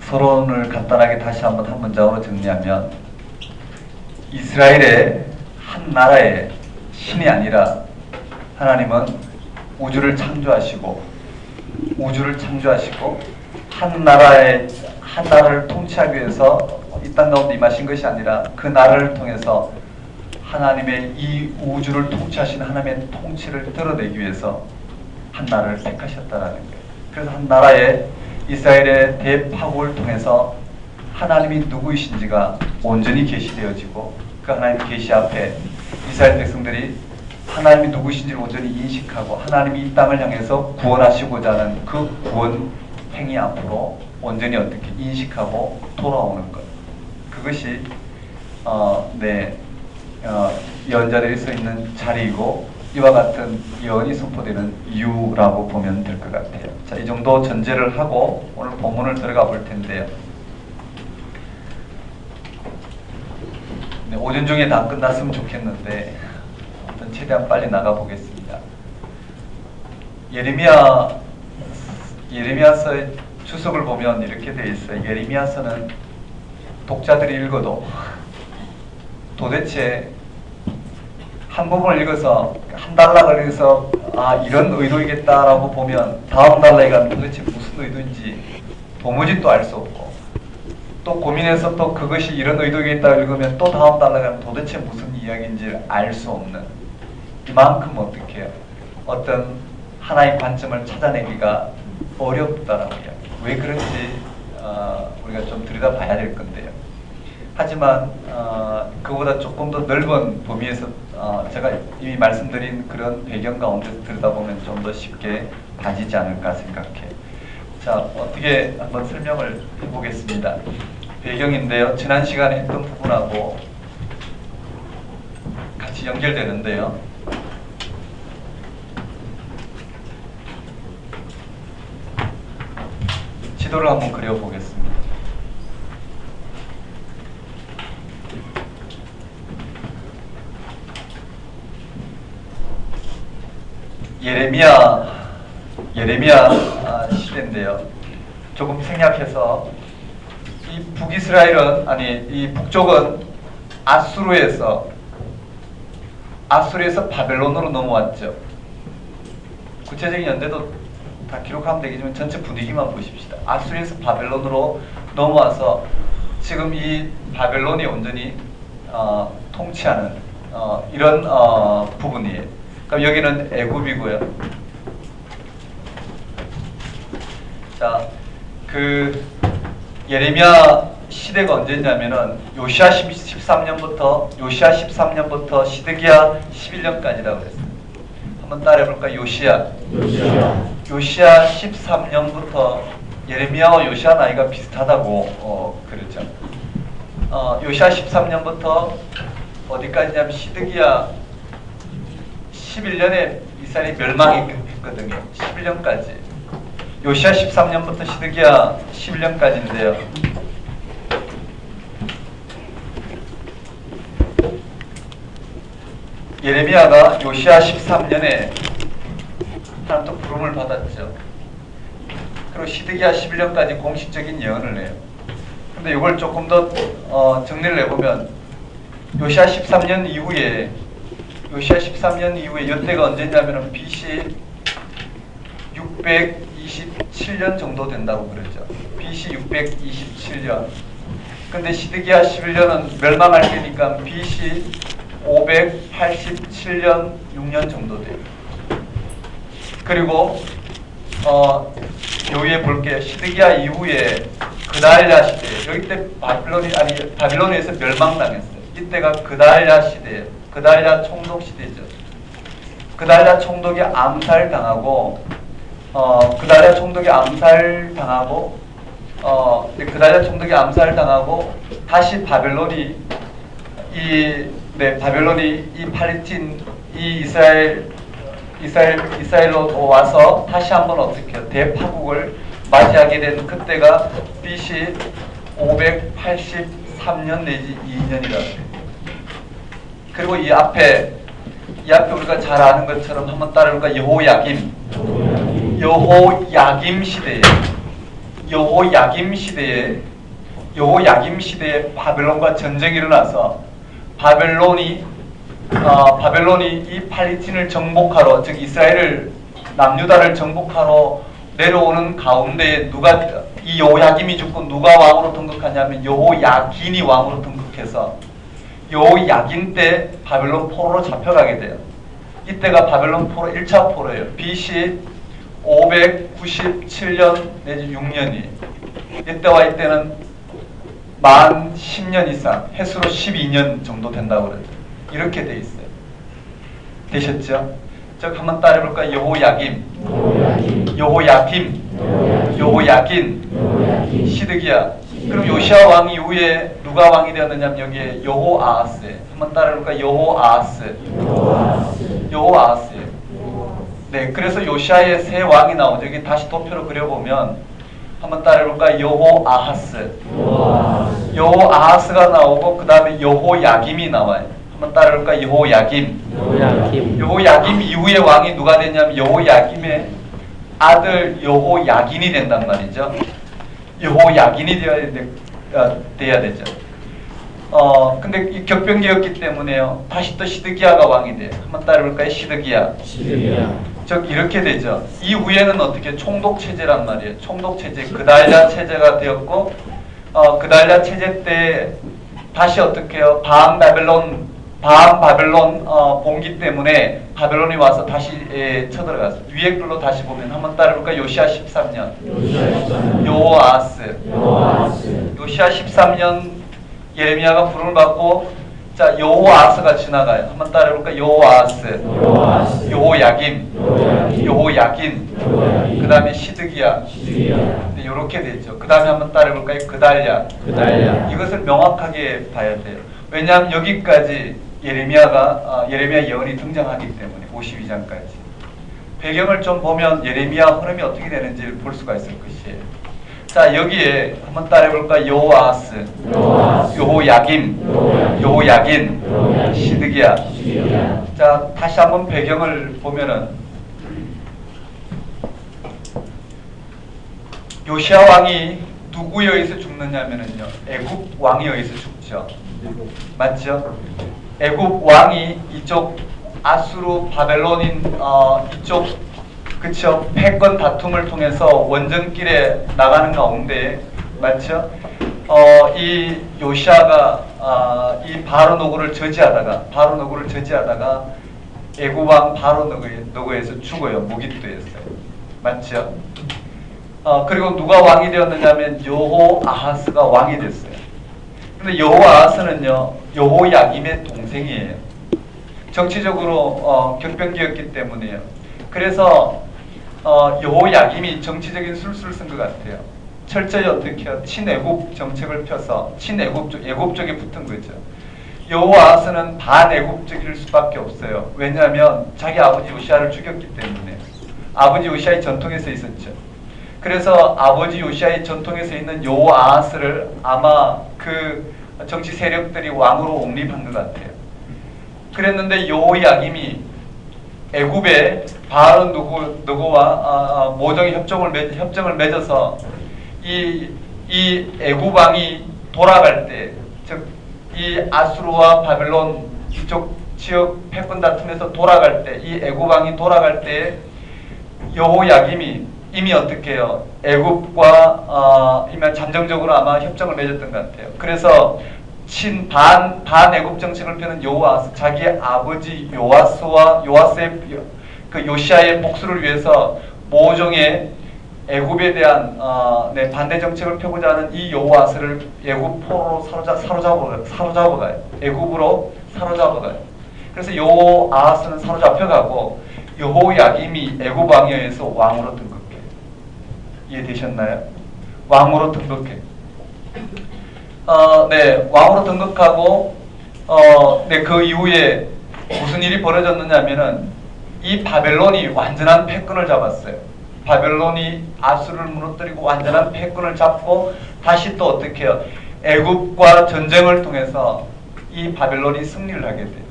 서론을 간단하게 다시 한 문장으로 정리하면, 이스라엘의 한 나라의 신이 아니라 하나님은 우주를 창조하시고 한 나라를 통치하기 위해서 이 땅 가운데 임하신 것이 아니라 그 나라를 통해서 하나님의 이 우주를 통치하신 하나님의 통치를 드러내기 위해서 한 나라를 택하셨다라는 거예요. 그래서 한 나라의 이스라엘의 대파국을 통해서 하나님이 누구이신지가 온전히 계시되어지고, 그 하나님 계시 앞에 이스라엘 백성들이 하나님이 누구이신지를 온전히 인식하고 하나님이 이 땅을 향해서 구원하시고자 하는 그 구원 행위 앞으로 온전히 어떻게 인식하고 돌아오는 것. 그것이 예언자들이 서 있는 자리이고, 이와 같은 예언이 선포되는 이유라고 보면 될 것 같아요. 자, 이 정도 전제를 하고 오늘 본문을 들어가 볼 텐데요. 네, 오전 중에 다 끝났으면 좋겠는데 최대한 빨리 나가 보겠습니다. 예레미야서의 주석을 보면 이렇게 되어 있어요. 예레미야서는 독자들이 읽어도 도대체 한 부분을 읽어서 한 단락을 읽어서 이런 의도이겠다라고 보면 다음 단락에 가면 도대체 무슨 의도인지 도무지 또 알 수 없고, 또 고민해서 또 그것이 이런 의도이겠다 읽으면 또 다음 단락에 가면 도대체 무슨 이야기인지 알 수 없는, 이만큼 어떻게 해요? 어떤 하나의 관점을 찾아내기가 어렵다라고 이야기해요. 왜 그런지 우리가 좀 들여다봐야 될 건데요. 하지만 그보다 조금 더 넓은 범위에서 제가 이미 말씀드린 그런 배경 가운데 들여다보면 좀 더 쉽게 봐지지 않을까 생각해요. 자, 어떻게 한번 설명을 해보겠습니다. 배경인데요. 지난 시간에 했던 부분하고 같이 연결되는데요. 지도를 한번 그려보겠습니다. 예레미야 시대인데요. 조금 생략해서 이 이 북쪽은 아수르에서 바벨론으로 넘어왔죠. 구체적인 연대도 다 기록하면 되겠지만 전체 분위기만 보십시다. 아수르에서 바벨론으로 넘어와서 지금 이 바벨론이 온전히 통치하는 이런 부분이에요. 그럼 여기는 애굽이고요. 자, 그 예레미야 시대가 언제냐면은 요시야 13년부터 시드기야 11년까지라고 그랬어요. 한번 따라해볼까요? 요시야 13년부터 예레미야와 요시야 나이가 비슷하다고 그랬죠. 요시야 13년부터 어디까지냐면 시드기야 11년에 이스라엘이 멸망했거든요. 11년까지. 요시야 13년부터 시드기야 11년까지인데요. 예레미야가 요시야 13년에 하나님 또 부름을 받았죠. 그리고 시드기야 11년까지 공식적인 예언을 해요. 근데 이걸 조금 더 정리를 해보면 요시야 13년 이후에 이때가 언제냐면 BC 627년 정도 된다고 그러죠. BC 627년. 근데 시드기야 11년은 멸망할 때니까 BC 587년 6년 정도 돼요. 그리고 요 위에 볼게요. 시드기야 이후에 그다랴 시대. 여기 때 바빌론에서 멸망당했어요. 이때가 그다랴 시대예요. 그다랴 총독 시대죠. 그다랴 총독이 암살당하고 그다랴 총독이 암살당하고 다시 바벨론이 이 팔레스틴 이 이스라엘로 와서 다시 한번 어떻게 해요? 대파국을 맞이하게 된 그때가 BC 583년 내지 2년이라고 해요. 그리고 이 앞에 우리가 잘 아는 것처럼 한번 따라해볼까? 여호야김 시대예요. 여호야김 시대에 바벨론과 전쟁이 일어나서 바벨론이 이 팔레스틴을 정복하러, 즉 이스라엘을 남유다를 정복하러 내려오는 가운데 이 여호야김이 죽고 누가 왕으로 등극하냐면 여호야긴이 왕으로 등극해서 여호야긴 때 바벨론 포로로 잡혀가게 돼요. 이때가 바벨론 포로 1차 포로예요. BC 597년 내지 6년이. 이때와 이때는 만 10년 이상, 해수로 12년 정도 된다고 그러죠. 이렇게 돼 있어요. 되셨죠? 즉 한번 따라해볼까요? 여호야긴, 시드기야. 그럼 요시아 왕 이후에 누가 왕이 되었느냐면 여기에 여호아하스. 한번 따라해볼까요? 여호아하스예요. 네, 그래서 요시아의 세 왕이 나오죠. 여기 다시 도표로 그려보면 한번 따라해볼까요? 여호아하스가 나오고 그 다음에 여호야김이 나와요. 한번 따라해볼까요? 여호야김 이후의 왕이 누가 되냐면 여호야김의 아들 여호야긴이 된단 말이죠. 여호야긴이 돼야 되죠. 근데 이 격변기였기 때문에요. 다시 또 시드기야가 왕이 돼요. 한번 따라해볼까요? 시드기야. 즉 이렇게 되죠. 이후에는 어떻게 총독 체제란 말이에요. 총독 체제, 그달랴 체제가 되었고, 그달랴 체제 때 다시 어떻게 해요? 바한 바벨론 봉기 때문에 바벨론이 와서 다시 쳐들어갔어요. 위에 글로 다시 보면 한번 따라해볼까요? 요시아 13년. 여호아하스. 요시아 13년 예레미야가 부름을 받고, 자, 여호아하스가 지나가요. 한번 따라해볼까요? 여호야긴, 그 다음에 시드기야. 네, 이렇게 되죠. 그 다음에 한번 따라해볼까요? 그달랴. 이것을 명확하게 봐야 돼요. 왜냐하면 여기까지 예레미야 예언이 등장하기 때문에 52장까지. 배경을 좀 보면 예레미야 흐름이 어떻게 되는지를 볼 수가 있을 것이에요. 자, 여기에 한번 따라해볼까? 여호아하스, 여호야긴, 시드기야. 자, 다시 한번 배경을 보면은 요시아 왕이 누구에 의해서 죽느냐면은요, 애굽 왕에 의해서 죽죠. 맞죠? 애굽 왕이 이쪽 아수르 바벨론인 이쪽, 그쵸? 패권 다툼을 통해서 원정길에 나가는 가운데, 맞죠? 이 요시아가 이 바로노고를 저지하다가 애굽 왕 바로노고에서 죽어요. 무기투에서요. 맞죠? 그리고 누가 왕이 되었느냐면 여호아하스가 왕이 됐어요. 근데 여호아하스는요, 여호야김의 동생이에요. 정치적으로 격변기였기 때문에요. 그래서 여호야김이 정치적인 술수를 쓴 것 같아요. 철저히 어떻게 해요? 친애굽 정책을 펴서 애굽 쪽에 붙은 거죠. 여호아하스는 반애굽적일 수밖에 없어요. 왜냐하면 자기 아버지 요시아를 죽였기 때문에. 아버지 요시아의 전통에서 있었죠. 그래서 아버지 요시아의 전통에서 있는 여호아하스를 아마 그 정치 세력들이 왕으로 옹립한 것 같아요. 그랬는데 여호야김이 애굽의 바로 누구와 모종의 협정을 맺어서 이 애굽 왕이 돌아갈 때, 즉 이 아수르와 바벨론 이쪽 지역 패권 다툼에서 돌아갈 때, 이 애굽 왕이 돌아갈 때 여호야김이 이미 어떻게 해요? 애굽과 이미 잠정적으로 아마 협정을 맺었던 것 같아요. 그래서 반애굽 정책을 펴는 여호아스, 자기 아버지 요아스의 그 요시아의 복수를 위해서 모종의 애굽에 대한 반대 정책을 펴고자 하는 이 여호아스를 애굽 포로로 사로잡아가요. 애굽으로 사로잡아가요. 그래서 여호아스는 사로잡혀가고 여호야김이 애굽 왕에 의해서 왕으로 등극해요. 이해되셨나요? 왕으로 등극해. 네, 왕으로 등극하고 네, 그 이후에 무슨 일이 벌어졌느냐면은 이 바벨론이 완전한 패권을 잡았어요. 바벨론이 아수르를 무너뜨리고 완전한 패권을 잡고 다시 또 어떻게 해요? 애굽과 전쟁을 통해서 이 바벨론이 승리를 하게 돼요.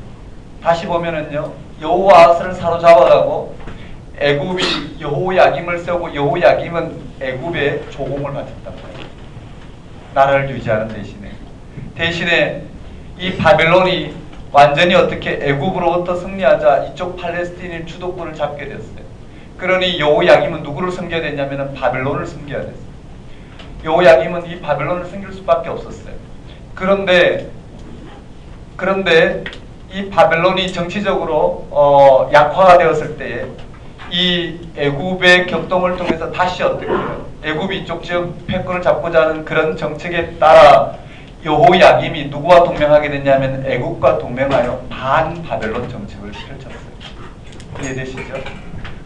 다시 보면은요, 여호아스를 사로잡아가고 애굽이 여호야김을 세우고 여호야김은 애굽에 조공을 바쳤단 말이에요. 나라를 유지하는 대신에 이 바벨론이 완전히 어떻게 애굽으로부터 승리하자 이쪽 팔레스틴인 주도권을 잡게 됐어요. 그러니 여호야김은 누구를 섬겨야 됐냐면 바벨론을 섬겨야 됐어요. 여호야김은 이 바벨론을 섬길 수밖에 없었어요. 그런데 이 바벨론이 정치적으로 약화가 되었을 때에 이 애굽의 격동을 통해서 다시 어떻게 해요? 애굽이 이쪽 지역 패권을 잡고자 하는 그런 정책에 따라 여호야김이 누구와 동맹하게 됐냐면 애굽과 동맹하여 반바벨론 정책을 펼쳤어요. 이해되시죠?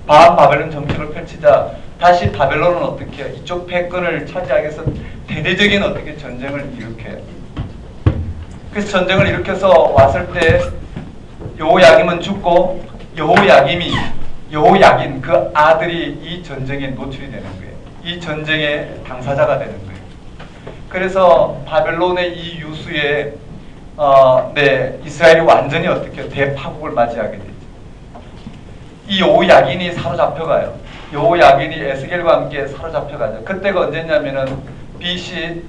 반바벨론 정책을 펼치자 다시 바벨론은 어떻게 해요? 이쪽 패권을 차지하기 위해서 대대적인 어떻게 전쟁을 일으켜요. 그래서 전쟁을 일으켜서 왔을 때 여호야김은 죽고 여호야긴 그 아들이 이 전쟁에 노출이 되는 거예요. 이 전쟁의 당사자가 되는 거예요. 그래서 바벨론의 이 유수에 이스라엘이 완전히 어떻게 대파국을 맞이하게 되죠. 이 여호야긴이 사로잡혀가요. 여호야긴이 에스겔과 함께 사로잡혀가죠. 그때가 언제냐면은 BC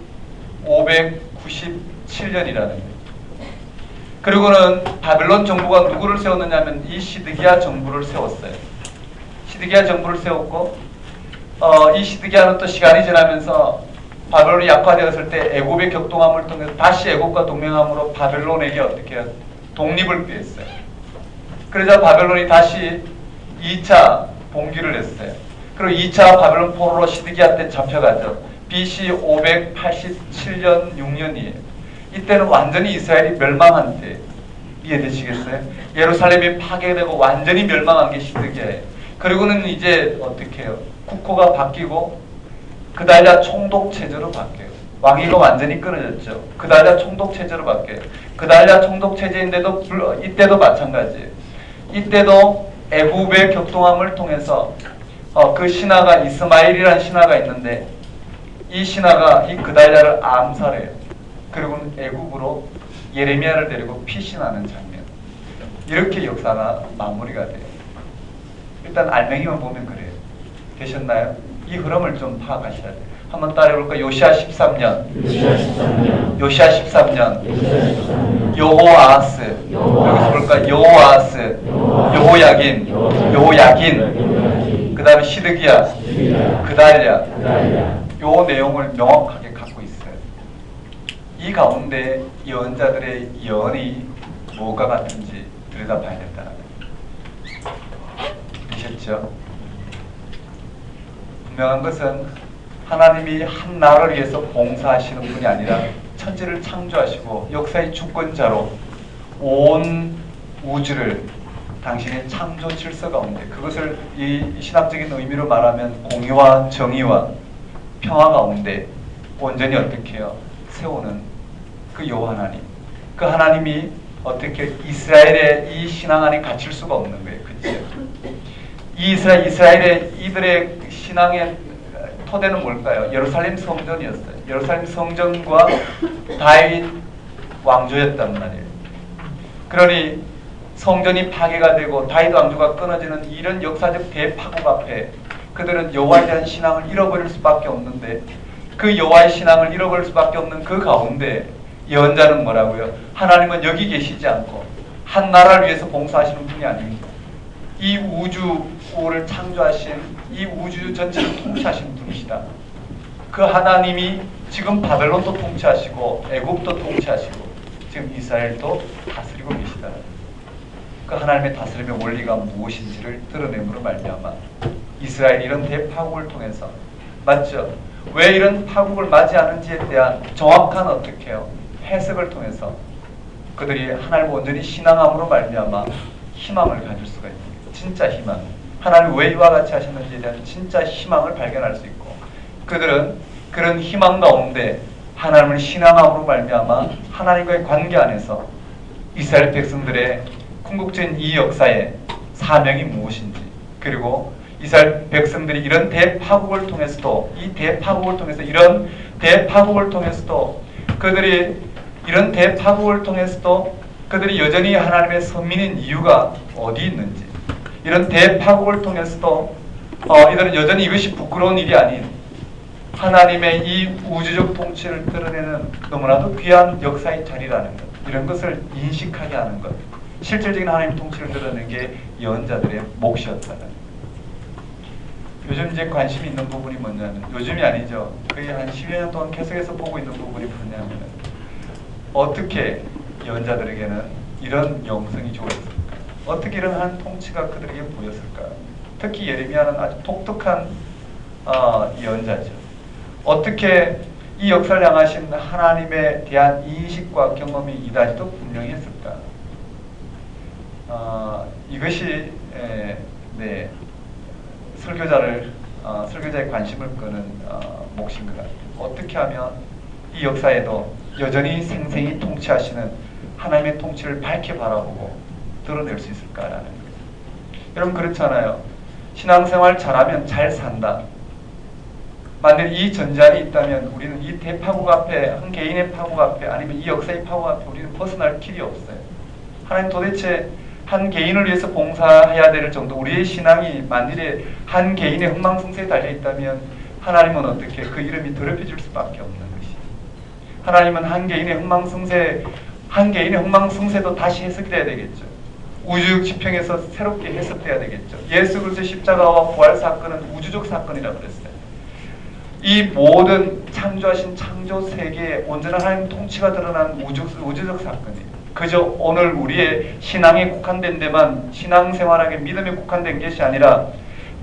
597년이라는 거예요. 그리고는 바벨론 정부가 누구를 세웠느냐면 이 시드기야 정부를 세웠어요. 시드기야 정부를 세웠고 이 시드기야는 또 시간이 지나면서 바벨론이 약화되었을 때 애굽의 격동함을 통해서 다시 애굽과 동맹함으로 바벨론에게 어떻게 해요? 독립을 피했어요. 그러자 바벨론이 다시 2차 봉기를 했어요. 그리고 2차 바벨론 포로로 시드기야 때 잡혀가죠. BC 587년 6년이에요. 이때는 완전히 이스라엘이 멸망한 때. 이해되시겠어요? 예루살렘이 파괴되고 완전히 멸망한 게 시드기야예요. 그리고는 이제 어떻게 해요? 국호가 바뀌고 그달랴 총독 체제로 바뀌어요. 왕위가 완전히 끊어졌죠. 그달랴 총독 체제로 바뀌어요. 그달랴 총독 체제인데도 이때도 마찬가지예요. 이때도 애굽의 격동함을 통해서 그 신하가 이스마엘이라는 신하가 있는데 이 신하가 이 그달랴를 암살해요. 그리고는 애굽으로 예레미야를 데리고 피신하는 장면. 이렇게 역사가 마무리가 돼요. 일단 알맹이만 보면 그래요. 되셨나요? 이 흐름을 좀 파악하셔야 돼요. 한번 따라해볼까? 요시야 13년. 여호아하스. 여기서 볼까? 여호야긴. 그 다음에 시드기야. 그달랴. 요 내용을 명확하게 갖고 있어요. 이 가운데 예언자들의 예언이 뭐가 같은지 들여다봐야 된다는 거예요. 되셨죠? 분명한 것은 하나님이 한 나라를 위해서 봉사하시는 분이 아니라 천지를 창조하시고 역사의 주권자로 온 우주를 당신의 창조 질서 가운데 그것을 이 신학적인 의미로 말하면 공의와 정의와 평화 가운데 온전히 어떻게 해요? 세우는 그 여호와 하나님. 그 하나님이 어떻게 이스라엘의 이 신앙 안에 갇힐 수가 없는 거예요. 그렇죠? 이스라엘의 이들의 신앙의 토대는 뭘까요? 예루살렘 성전이었어요. 예루살렘 성전과 다윗 왕조였단 말이에요. 그러니 성전이 파괴가 되고 다윗 왕조가 끊어지는 이런 역사적 대파국 앞에 그들은 여호와에 대한 신앙을 잃어버릴 수밖에 없는데 그 여호와의 신앙을 잃어버릴 수밖에 없는 그 가운데 예언자는 뭐라고요? 하나님은 여기 계시지 않고 한 나라를 위해서 봉사하시는 분이 아닙니다. 이 우주를 창조하신 이 우주 전체를 통치하시는 분이시다. 그 하나님이 지금 바벨론도 통치하시고 애굽도 통치하시고 지금 이스라엘도 다스리고 계시다. 그 하나님의 다스림의 원리가 무엇인지를 드러냄으로 말미암아 이스라엘이 이런 대파국을 통해서 맞죠? 왜 이런 파국을 맞이하는지에 대한 정확한 어떻게 해요? 해석을 통해서 그들이 하나님을 온전히 신앙함으로 말미암아 희망을 가질 수가 있는 거예요. 진짜 희망. 하나님이 왜 이와 같이 하셨는지에 대한 진짜 희망을 발견할 수 있고 그들은 그런 희망 가운데 하나님을 신앙함으로 말미암아 하나님과의 관계 안에서 이스라엘 백성들의 궁극적인 이 역사의 사명이 무엇인지 그리고 이스라엘 백성들이 이런 대파국을 통해서도 이 대파국을 통해서 이런 대파국을 통해서도 그들이 이런 대파국을 통해서도 그들이 여전히 하나님의 선민인 이유가 어디 있는지 이런 대파국을 통해서도 이들은 여전히 이것이 부끄러운 일이 아닌 하나님의 이 우주적 통치를 드러내는 너무나도 귀한 역사의 자리라는 것, 이런 것을 인식하게 하는 것, 실질적인 하나님의 통치를 드러내는 게 예언자들의 몫이었다는 것. 요즘 이제 관심이 있는 부분이 뭐냐면, 요즘이 아니죠, 거의 한 10여 년 동안 계속해서 보고 있는 부분이 뭐냐면, 어떻게 예언자들에게는 이런 영성이 주어졌을까? 어떻게 이런 한 통치가 그들에게 보였을까? 특히 예레미야는 아주 독특한 예언자죠. 어떻게 이 역사를 향하신 하나님에 대한 인식과 경험이 이다지도 분명했을까? 이것이 설교자의 관심을 끄는 몫인 것 같아요. 어떻게 하면 이 역사에도 여전히 생생히 통치하시는 하나님의 통치를 밝게 바라보고 드러낼 수 있을까라는 거예요. 여러분 그렇잖아요. 신앙생활 잘하면 잘 산다. 만일 이 전제안이 있다면 우리는 이 대파국 앞에, 한 개인의 파국 앞에, 아니면 이 역사의 파국 앞에 우리는 벗어날 길이 없어요. 하나님 도대체 한 개인을 위해서 봉사해야 될 정도, 우리의 신앙이 만일에 한 개인의 흥망성쇠에 달려있다면 하나님은 어떻게 그 이름이 더럽혀질 수밖에 없는 것이. 하나님은 한 개인의 흥망성쇠도 다시 해석돼야 되겠죠. 우주적 지평에서 새롭게 해석돼야 되겠죠. 예수 그리스도의 십자가와 부활 사건은 우주적 사건이라고 그랬어요. 이 모든 창조하신 창조 세계에 온전한 하나님 통치가 드러난 우주적 사건이에요. 그저 오늘 우리의 신앙에 국한된 데만, 신앙생활하게 믿음에 국한된 것이 아니라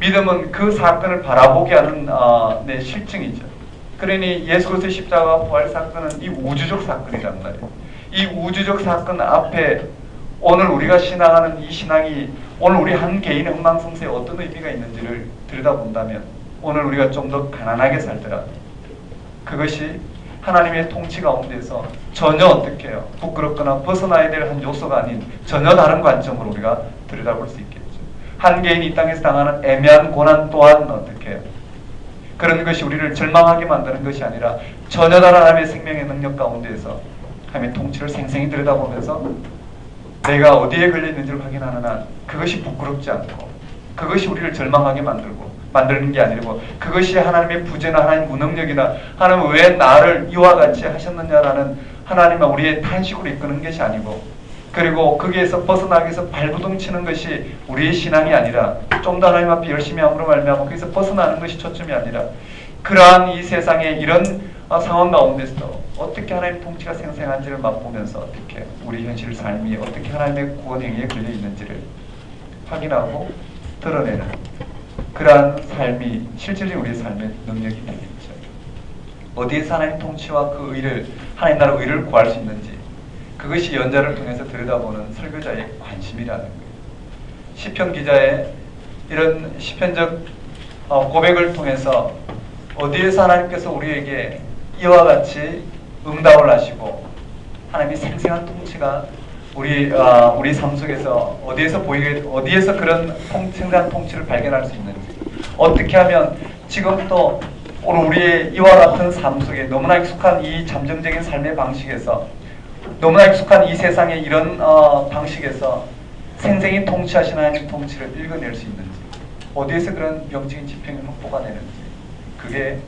믿음은 그 사건을 바라보게 하는 실증이죠. 그러니 예수 그리스도의 십자가와 부활 사건은 이 우주적 사건이란 말이에요. 이 우주적 사건 앞에 오늘 우리가 신앙하는 이 신앙이 오늘 우리 한 개인의 흥망성쇠에 어떤 의미가 있는지를 들여다본다면 오늘 우리가 좀 더 가난하게 살더라도 그것이 하나님의 통치 가운데서 전혀 어떻게 해요? 부끄럽거나 벗어나야 될 한 요소가 아닌 전혀 다른 관점으로 우리가 들여다볼 수 있겠죠. 한 개인이 이 땅에서 당하는 애매한 고난 또한 어떻게 해요? 그런 것이 우리를 절망하게 만드는 것이 아니라 전혀 다른 하나님의 생명의 능력 가운데에서 하나님의 통치를 생생히 들여다보면서 내가 어디에 걸려있는지를 확인하는 한 그것이 부끄럽지 않고 그것이 우리를 절망하게 만드는 게 아니고 그것이 하나님의 부재나 하나님의 무능력이나 하나님은 왜 나를 이와 같이 하셨느냐라는 하나님과 우리의 탄식으로 이끄는 것이 아니고 그리고 거기에서 벗어나기 위해서 발부둥 치는 것이 우리의 신앙이 아니라 좀 더 하나님 앞에 열심히 함으로 말미암아 거기서 벗어나는 것이 초점이 아니라 그러한 이 세상의 이런 상황 가운데서도 어떻게 하나님의 통치가 생생한지를 맛보면서 어떻게 우리 현실 삶이 어떻게 하나님의 구원 행위에 걸려 있는지를 확인하고 드러내는 그러한 삶이 실질적인 우리의 삶의 능력이 되겠죠. 어디에서 하나님 통치와 그 의를 하나님 나라 의를 구할 수 있는지 그것이 연자를 통해서 들여다보는 설교자의 관심이라는 거예요. 시편 기자의 이런 시편적 고백을 통해서 어디에서 하나님께서 우리에게 이와 같이 응답을 하시고 하나님의 생생한 통치가 우리 삶 속에서 어디에서 그런 생생한 통치를 발견할 수 있는지 어떻게 하면 지금 또 오늘 우리의 이와 같은 삶 속에 너무나 익숙한 이 잠정적인 삶의 방식에서 너무나 익숙한 이 세상의 이런 방식에서 생생히 통치하신 하나님의 통치를 읽어낼 수 있는지 어디에서 그런 영적인 지평이 확보가 되는지 그게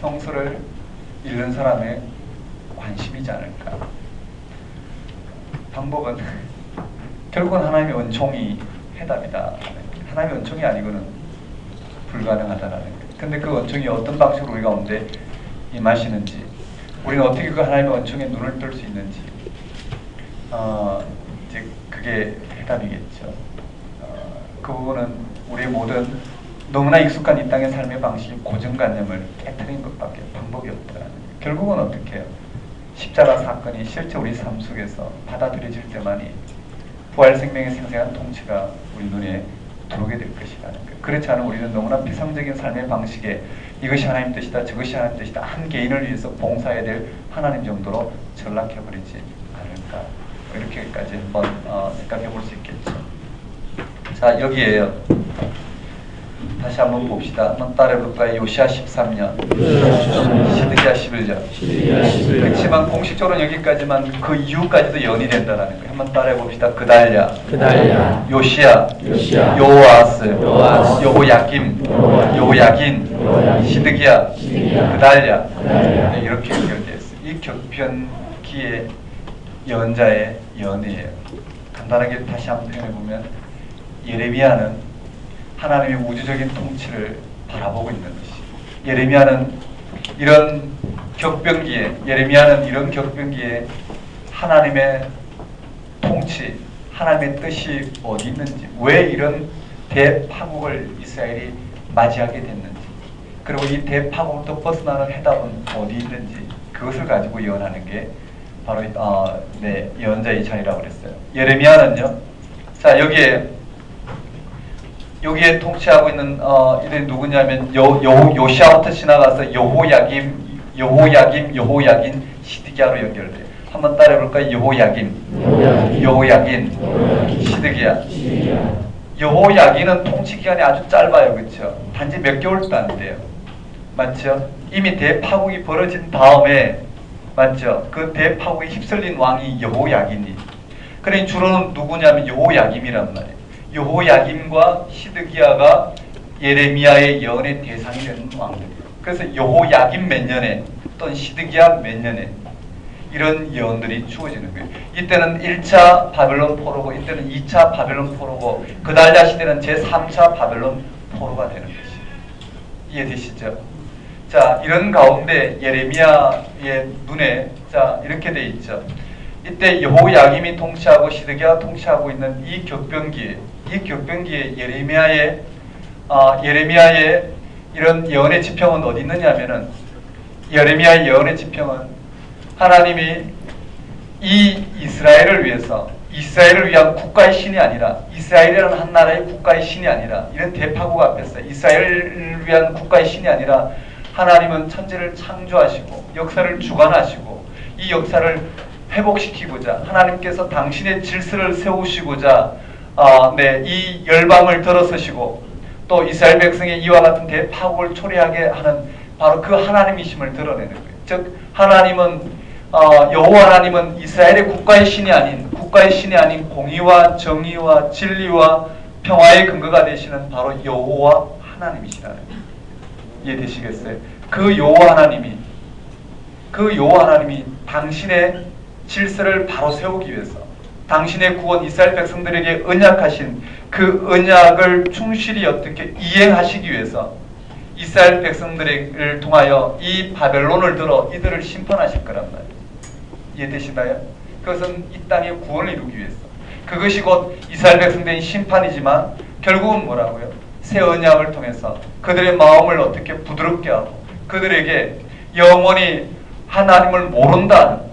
성서를 읽는 사람의 관심이지 않을까. 방법은 결국은 하나님의 은총이 해답이다. 하나님의 은총이 아니고는 불가능하다라는 거예요. 근데 그 은총이 어떤 방식으로 우리 가운데 임하시는지 우리는 어떻게 그 하나님의 은총에 눈을 뜰 수 있는지 이제 그게 해답이겠죠. 그 부분은 우리의 모든 너무나 익숙한 이 땅의 삶의 방식이 고정관념을 깨트린 것밖에 방법이 없다라는 거예요. 결국은 어떻게 해요? 십자가 사건이 실제 우리 삶 속에서 받아들여질 때만이 부활 생명의 생생한 통치가 우리 눈에 들어오게 될 것이라는 거예요. 그렇지 않으면 우리는 너무나 비상적인 삶의 방식에 이것이 하나님 뜻이다 저것이 하나님 뜻이다 한 개인을 위해서 봉사해야 될 하나님 정도로 전락해버리지 않을까 이렇게까지 한번 생각해 볼 수 있겠죠. 자 여기에요. 다시 한번 봅시다. 한번 따라해볼까요? 요시야 13년, 시드기야 11년. 그렇지만 공식적으로는 여기까지만 그 이후까지도 연이 된다는 거예요. 한번 따라해봅시다. 그달랴, 요시야, 요아스, 요호야김, 요호야긴, 시드기야, 그달랴. 네, 이렇게 연결되어 있어요. 이 격변기의 연자의 연이에요. 간단하게 다시 한번 표현해보면 예레미야는 하나님의 우주적인 통치를 바라보고 있는 것이. 예레미야는 이런 격변기에 하나님의 통치, 하나님의 뜻이 어디 있는지, 왜 이런 대파국을 이스라엘이 맞이하게 됐는지, 그리고 이 대파국부터 벗어나는 해답은 어디 있는지 그것을 가지고 예언하는 게 바로 예언자의 자리라고 그랬어요. 예레미야는요. 자, 여기에 통치하고 있는 이들이 누구냐면 요시아부터 지나가서 여호야긴, 시드기야로 연결돼요. 한번 따라해볼까요? 여호야긴, 시드기야. 여호야긴은 통치 기간이 아주 짧아요, 그렇죠? 단지 몇 개월도 안 돼요, 맞죠? 이미 대파국이 벌어진 다음에, 맞죠? 그 대파국에 휩쓸린 왕이 여호야긴이. 그러니 주로는 누구냐면 여호야김이란 말이에요. 여호야김과 시드기야가 예레미야의 예언의 대상이 되는 왕들이에요. 그래서 여호야김 몇 년에 또는 시드기야 몇 년에 이런 예언들이 주어지는 거예요. 이때는 1차 바벨론 포로고 이때는 2차 바벨론 포로고 그달랴 시대는 제3차 바벨론 포로가 되는 것이에요. 이해되시죠? 자, 이런 가운데 예레미야의 눈에 자 이렇게 돼 있죠. 이때 여호야김이 통치하고 시드기야가 통치하고 있는 이 격변기에 예레미야의 이런 예언의 지평은 어디 있느냐면은 예레미야의 예언의 지평은 하나님이 이 이스라엘을 위한 국가의 신이 아니라 이스라엘이라는 한 나라의 국가의 신이 아니라 이런 대파국 앞에서 이스라엘을 위한 국가의 신이 아니라 하나님은 천지를 창조하시고 역사를 주관하시고 이 역사를 회복시키고자 하나님께서 당신의 질서를 세우시고자 이 열방을 들어서시고 또 이스라엘 백성의 이와 같은 대파국을 초래하게 하는 바로 그 하나님이심을 드러내는 거예요. 즉 하나님은 여호와 하나님은 이스라엘의 국가의 신이 아닌 공의와 정의와 진리와 평화의 근거가 되시는 바로 여호와 하나님이시라는 거예요. 이해되시겠어요? 그 여호와 하나님이 당신의 질서를 바로 세우기 위해서 당신의 구원 이스라엘 백성들에게 언약하신 그 언약을 충실히 어떻게 이행하시기 위해서 이스라엘 백성들을 통하여 이 바벨론을 들어 이들을 심판하실 거란 말이에요. 이해되시나요? 그것은 이 땅의 구원을 이루기 위해서. 그것이 곧 이스라엘 백성들의 심판이지만 결국은 뭐라고요? 새 언약을 통해서 그들의 마음을 어떻게 부드럽게 하고 그들에게 영원히 하나님을 모른다는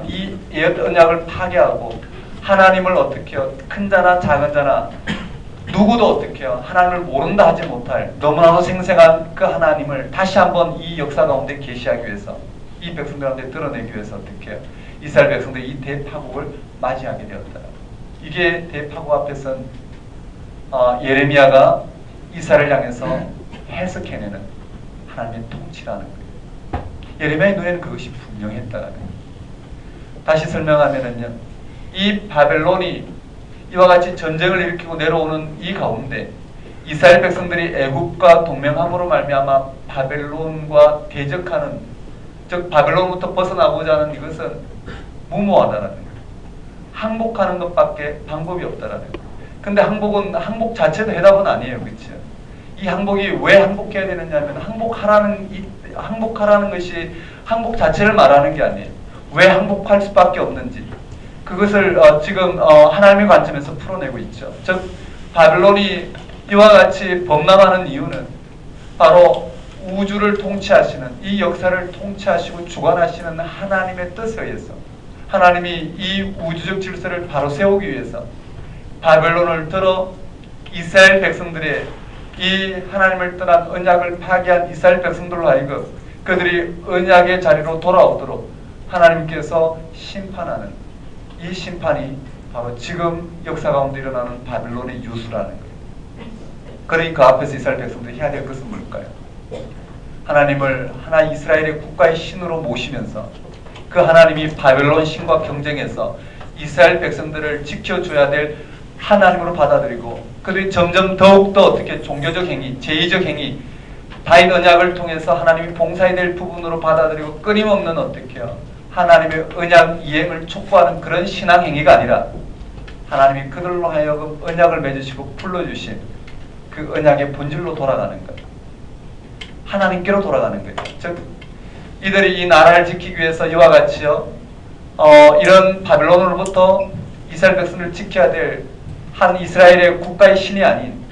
이 옛 언약을 파괴하고 하나님을 어떻게 해요? 큰 자나 작은 자나 누구도 어떻게 해요? 하나님을 모른다 하지 못할 너무나도 생생한 그 하나님을 다시 한번 이 역사 가운데 계시하기 위해서 이 백성들 가운데 드러내기 위해서 어떻게 해요? 이스라엘 백성들이 이 대파국을 맞이하게 되었다. 이게 대파국 앞에선 예레미야가 이스라엘을 향해서 해석해내는 하나님의 통치라는 거예요. 예레미야의 눈에는 그것이 분명했다는 거예요. 다시 설명하면은요, 이 바벨론이 이와 같이 전쟁을 일으키고 내려오는 이 가운데 이스라엘 백성들이 애굽과 동맹함으로 말미암아 바벨론과 대적하는, 즉 바벨론부터 벗어나고자 하는 이것은 무모하다라는 거예요. 항복하는 것밖에 방법이 없다라는 거예요. 근데 항복 자체도 해답은 아니에요, 그렇죠? 이 항복이 왜 항복해야 되느냐면 항복하라는 것이 항복 자체를 말하는 게 아니에요. 왜 항복할 수밖에 없는지 그것을 지금 하나님의 관점에서 풀어내고 있죠. 즉 바벨론이 이와 같이 범람하는 이유는 바로 우주를 통치하시는 이 역사를 통치하시고 주관하시는 하나님의 뜻에 의해서 하나님이 이 우주적 질서를 바로 세우기 위해서 바벨론을 들어 이스라엘 백성들의 이 하나님을 떠난 언약을 파괴한 이스라엘 백성들로 하여금 그들이 언약의 자리로 돌아오도록 하나님께서 심판하는 이 심판이 바로 지금 역사 가운데 일어나는 바벨론의 유수라는 거예요. 그러니 그 앞에서 이스라엘 백성들이 해야 될 것은 뭘까요? 하나님을 하나 이스라엘의 국가의 신으로 모시면서 그 하나님이 바벨론 신과 경쟁해서 이스라엘 백성들을 지켜줘야 될 하나님으로 받아들이고 그들이 점점 더욱더 어떻게 종교적 행위, 제의적 행위, 다윗 언약을 통해서 하나님이 봉사해야 될 부분으로 받아들이고 끊임없는 어떻게요? 하나님의 언약 이행을 촉구하는 그런 신앙 행위가 아니라 하나님이 그들로 하여금 언약을 맺으시고 불러주신 그 언약의 본질로 돌아가는 것, 하나님께로 돌아가는 거예요. 즉 이들이 이 나라를 지키기 위해서 이와 같이요, 이런 바벨론으로부터 이스라엘 백성을 지켜야 될 한 이스라엘의 국가의 신이 아닌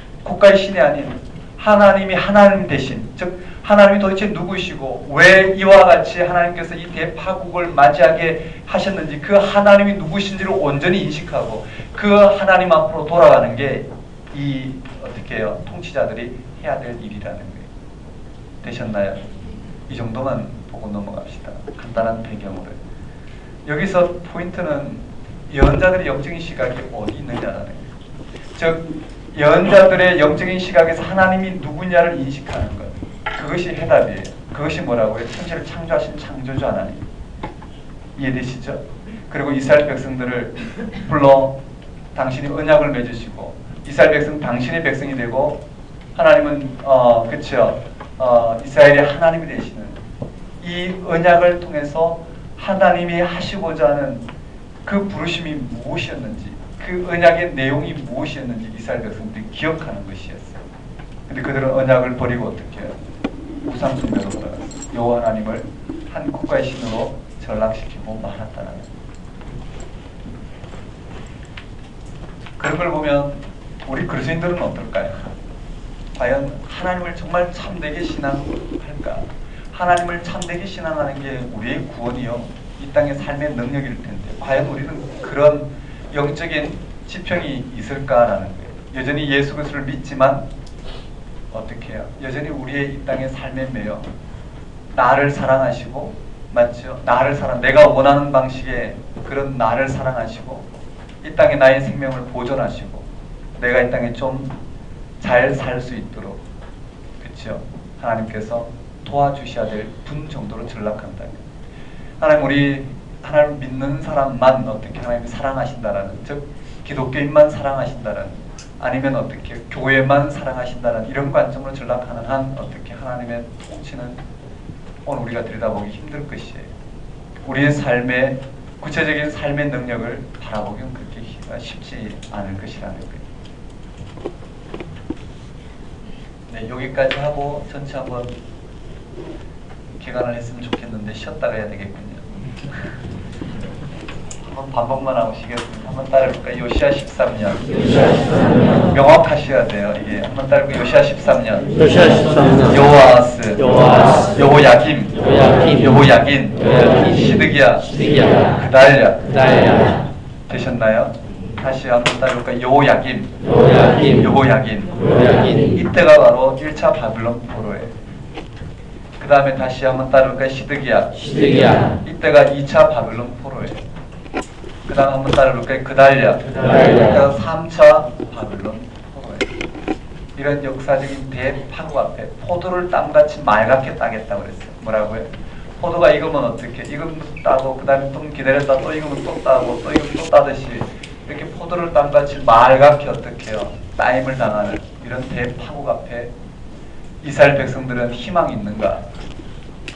하나님이 하나님 대신, 즉 하나님이 도대체 누구시고 왜 이와 같이 하나님께서 이 대파국을 맞이하게 하셨는지 그 하나님이 누구신지를 온전히 인식하고 그 하나님 앞으로 돌아가는 게 이 어떻게 해요? 통치자들이 해야 될 일이라는 거예요. 되셨나요? 이 정도만 보고 넘어갑시다. 간단한 배경으로. 여기서 포인트는 예언자들의 영적인 시각이 어디 있느냐라는 거예요. 즉 예언자들의 영적인 시각에서 하나님이 누구냐를 인식하는 것. 그것이 해답이에요. 그것이 뭐라고요? 천지를 창조하신 창조주 하나님. 이해되시죠? 그리고 이스라엘 백성들을 불러 당신이 언약을 맺으시고 이스라엘 백성 당신의 백성이 되고 하나님은 그렇죠. 이스라엘의 하나님이 되시는 이 언약을 통해서 하나님이 하시고자 하는 그 부르심이 무엇이었는지, 그 언약의 내용이 무엇이었는지 이스라엘 백성들이 기억하는 것이었어요. 근데 그들은 언약을 버리고 어떻게 해요? 우상 숭배로 돌아갔어요. 여호와 하나님을 한 국가의 신으로 전락시키고 말았다는 거예요. 그런 걸 보면 우리 그리스도인들은 어떨까요? 과연 하나님을 정말 참되게 신앙할까? 하나님을 참되게 신앙하는 게 우리의 구원이요, 이 땅의 삶의 능력일 텐데 과연 우리는 그런 영적인 지평이 있을까라는 거예요. 여전히 예수 그리스도를 믿지만 어떻게 해요? 여전히 우리의 이 땅의 삶에 매여 나를 사랑하시고, 맞죠? 내가 원하는 방식의 그런 나를 사랑하시고 이 땅에 나의 생명을 보존하시고 내가 이 땅에 좀 잘 살 수 있도록, 그렇죠? 하나님께서 도와주셔야 될 분 정도로 전락한다면 하나님, 우리 하나님을 믿는 사람만 어떻게 하나님이 사랑하신다라는, 즉 기독교인만 사랑하신다라는, 아니면 어떻게 교회만 사랑하신다는 이런 관점으로 전락하는 한 어떻게 하나님의 통치는 오늘 우리가 들여다보기 힘들 것이에요. 우리의 삶의 구체적인 삶의 능력을 바라보기는 그렇게 쉽지 않을 것이라는 거예요. 네, 여기까지 하고 전체 한번 개관을 했으면 좋겠는데 쉬었다가 해야 되겠군요. 한번 반복만 하고 시겠습니다. 한번 따라해볼까요? 요시야 13년. 명확하셔야 돼요. 이게 한번 따라해볼까요? 요시야 13년. 여호아스, 여호야김, 여호야긴, 시드기야, 그달랴. 되셨나요? 다시 한번 따라해볼까요? 여호야김. 이때가 바로 1차 바빌론 포로예요. 그 다음에 다시 한번 따라해볼까요? 시드기야. 이때가 2차 바빌론 포로예요. 그 다음 한번 따라해볼까요? 그달랴. 이때가 3차 바빌론 포로예요. 이런 역사적인 대파국 앞에 포도를 땀같이 맑게 따겠다고 그랬어요. 뭐라고요? 포도가 익으면 어떻게? 익으면 따고 그 다음에 좀 기다렸다 또 익으면 또 따고 또 익으면 또 따듯이 이렇게 포도를 땀같이 맑게 어떻게 해요? 따임을 당하는 이런 대파국 앞에 이스라엘 백성들은 희망이 있는가?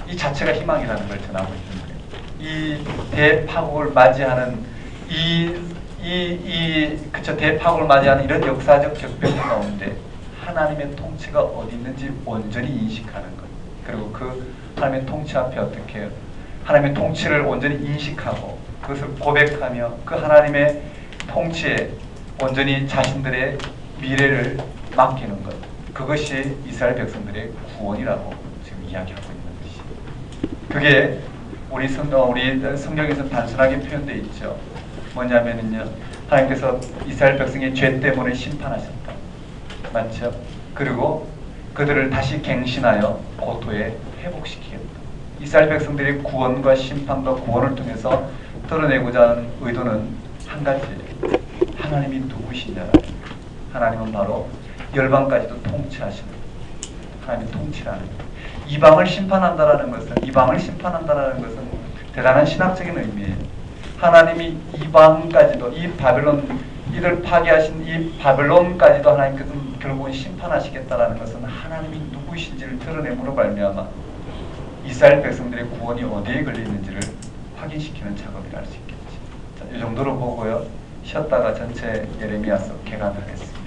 이 자체가 희망이라는 걸 전하고 있는 거예요. 이 대파국을 맞이하는 그쵸, 대파국을 맞이하는 이런 역사적 적벽이 나오는데 하나님의 통치가 어디 있는지 온전히 인식하는 것. 그리고 그 하나님의 통치 앞에 어떻게 해요? 하나님의 통치를 온전히 인식하고 그것을 고백하며 그 하나님의 통치에 온전히 자신들의 미래를 맡기는 것. 그것이 이스라엘 백성들의 구원이라고 지금 이야기하고 있는 것이에요. 그게 우리 성경에서 단순하게 표현되어 있죠. 뭐냐면은요, 하나님께서 이스라엘 백성의 죄 때문에 심판하셨다. 맞죠? 그리고 그들을 다시 갱신하여 고토에 회복시키겠다. 이스라엘 백성들의 구원과 심판과 구원을 통해서 드러내고자 하는 의도는 한 가지예요. 하나님이 누구시냐? 하나님은 바로 열방까지도 통치하시는 하나님이 통치하는 이방을 심판한다라는 것은 대단한 신학적인 의미예요. 하나님이 이방까지도 이 바벨론 이들 파괴하신 이 바벨론까지도 하나님께서 결국은 심판하시겠다라는 것은 하나님이 누구이신지를 드러냄으로 말미암아 이스라엘 백성들의 구원이 어디에 걸려 있는지를 확인시키는 작업이라 할 수 있겠지. 자, 이 정도로 보고요. 쉬었다가 전체 예레미야서 개관하겠습니다.